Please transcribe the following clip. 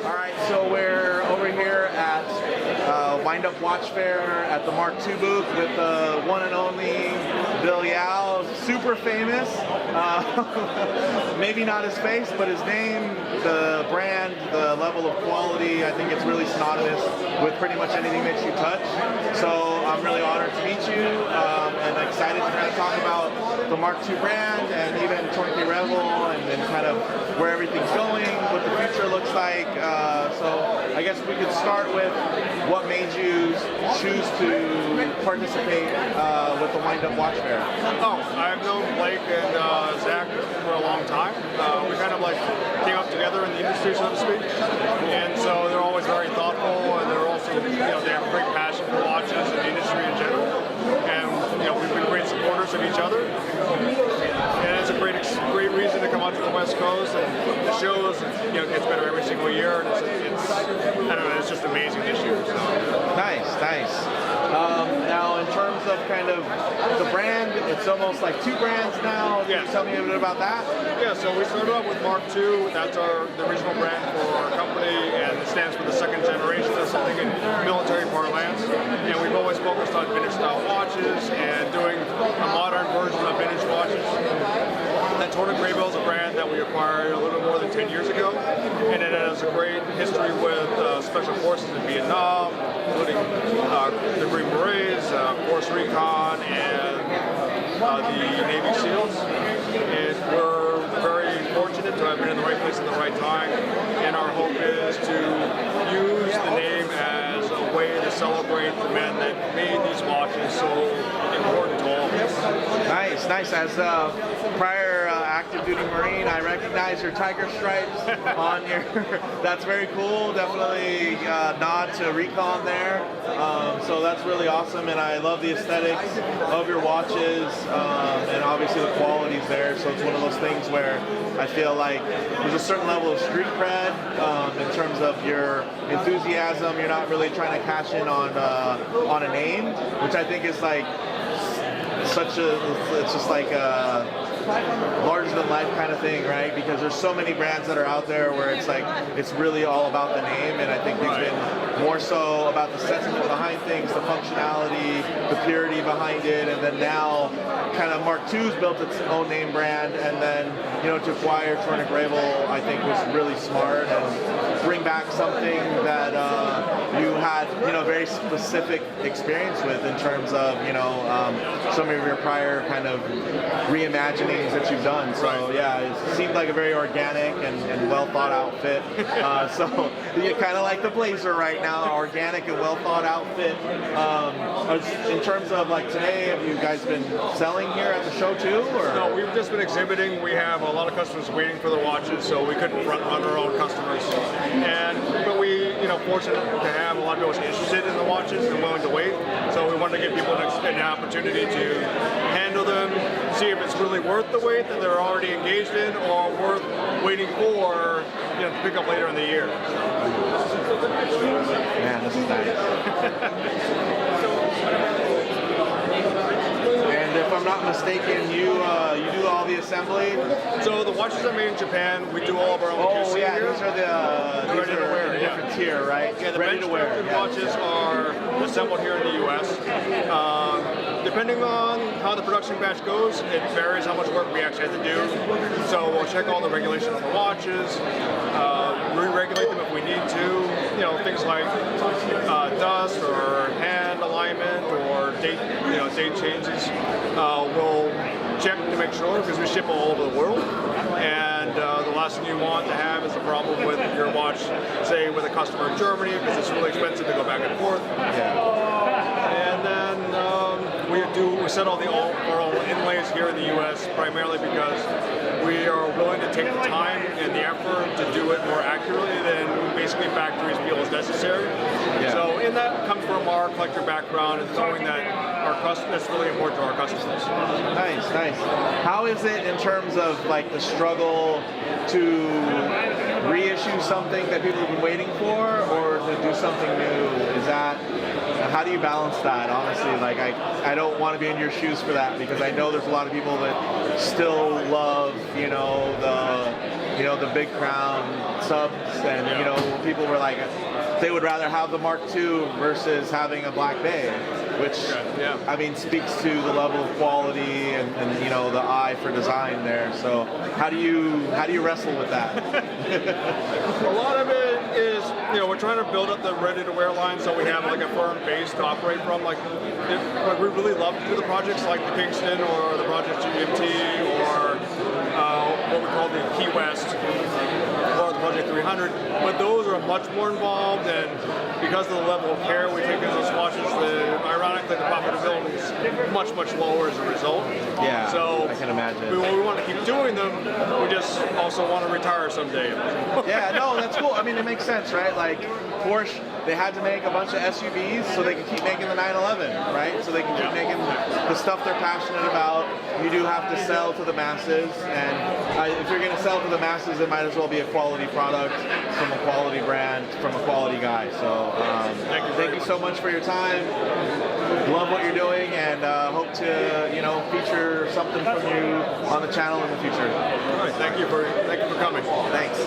All right, so we're over here at Wind Up Watch Fair at the Mark II booth with the one and only Bill Yao, super famous. Maybe not his face, but his name, the brand, the level of quality, I think it's really synonymous with pretty much anything that you touch. So I'm really honored to meet you and excited to kind of talk about the Mark II brand and even Tornek Rayville and kind of where everything's going, what the future looks like. So I guess we could start with what made you choose to participate with the Wind Up Watch Fair. Oh, I've known Blake and Zach for a long time. We kind of like came up together in the industry, so to speak. And so they're always very thoughtful, and they're also, they have a great passion for watches and the industry in general. And we've been great supporters of each other. And it's a great reason to come out to the West Coast, and the shows, it gets better every single year, and it's I don't know, it's just amazing this year. So. Nice. Now, in terms of kind of the brand, it's almost like two brands now. Can you tell me a bit about that? Yeah, so we started off with Mark II. That's the original brand for our company, and it stands for the second generation of something in military parlance. And we've always focused on vintage style watches and doing a modern version of vintage watches. And Tornek Rayville is a brand that we acquired a little more than 10 years ago, and it has a great history with special forces in Vietnam, including the Green Berets, Force Recon, and the Navy SEALs. And we're very fortunate to have been in the right place at the right time, and our hope is to use the name as a way to celebrate the men that made these watches so important to all of us. Nice. As a prior active duty Marine, I recognize your tiger stripes on your. That's very cool. Definitely nod to recon there. So that's really awesome, and I love the aesthetics of your watches, and obviously the quality's there. So it's one of those things where I feel like there's a certain level of street cred in terms of your enthusiasm. You're not really trying to cash in on a name, which I think is like it's just like a larger than life kind of thing, right? Because there's so many brands that are out there where it's like it's really all about the name, and I think they've been more so about the sentiment behind things, the functionality, the purity behind it, and then now kind of Mark II's built its own name brand, and then to acquire Tornek Rayville I think was really smart and bring back something that you had very specific experience with in terms of some of your prior kind of reimaginings that you've done. So yeah, it seemed like a very organic and well thought out fit. So you kind of like the blazer right now, organic and well thought out fit. In terms of like today, have you guys been selling here at the show too? Or? No, we've just been exhibiting. We have a lot of customers waiting for the watches, so we couldn't front run our own customers. But we, fortunate to have a lot of people interested in the watches and willing to wait. So we wanted to give people an opportunity to handle them, see if it's really worth the wait that they're already engaged in, or worth waiting for, to pick up later in the year. Man, this is nice. And if I'm not mistaken, you do all the assembly? So the watches are made in Japan. We do all of our own QC yeah, here. These are the ready to wear, different tier, right? Yeah, the ready to wear. watches are assembled here in the U.S. Depending on how the production batch goes, it varies how much work we actually have to do. So we'll check all the regulations on the watches, re-regulate them if we need to. Things like dust or hand alignment or date changes. We'll check to make sure, because we ship all over the world. And the last thing you want to have is a problem with your watch, say with a customer in Germany, because it's really expensive to go back and forth. And then we set all our own inlays here in the U.S. primarily because we are willing to take the time and the effort to do it more accurately than basically factories feel is necessary. So in that comes from our collector background and knowing that that's really important to our customers. Nice. How is it in terms of like the struggle to reissue something that people have been waiting for, or to do something new? How do you balance that, honestly? Like, I don't want to be in your shoes for that, because I know there's a lot of people that still love, you know, the Big Crown subs, and you know, people were like, they would rather have the Mark II versus having a Black Bay, which I mean speaks to the level of quality and you know, the eye for design there. So how do you wrestle with that? A lot of it is, you know, we're trying to build up the ready-to-wear line so we have like a firm base to operate from. Like we really love to do the projects like the Kingston or the Project GMT or what we call the Key West or the Project 300, but those are much more involved, and because of the level of care we take in those watches, ironically the profitability is much, much lower as a result. Yeah, so I can imagine. We want to keep doing them, we just also want to retire someday. Yeah, no, that's cool. I mean, it makes sense, right? Like Porsche, they had to make a bunch of SUVs so they could keep making the 911, right? So they can keep making the stuff they're passionate about. You do have to sell to the masses, and if you're going to sell to the masses, it might as well be a quality product from a quality brand, from a quality guy. So thank you so much for your time. Love what you're doing, and hope to, you know, feature something from you on the channel in the future. All right, thank you for coming. Thanks.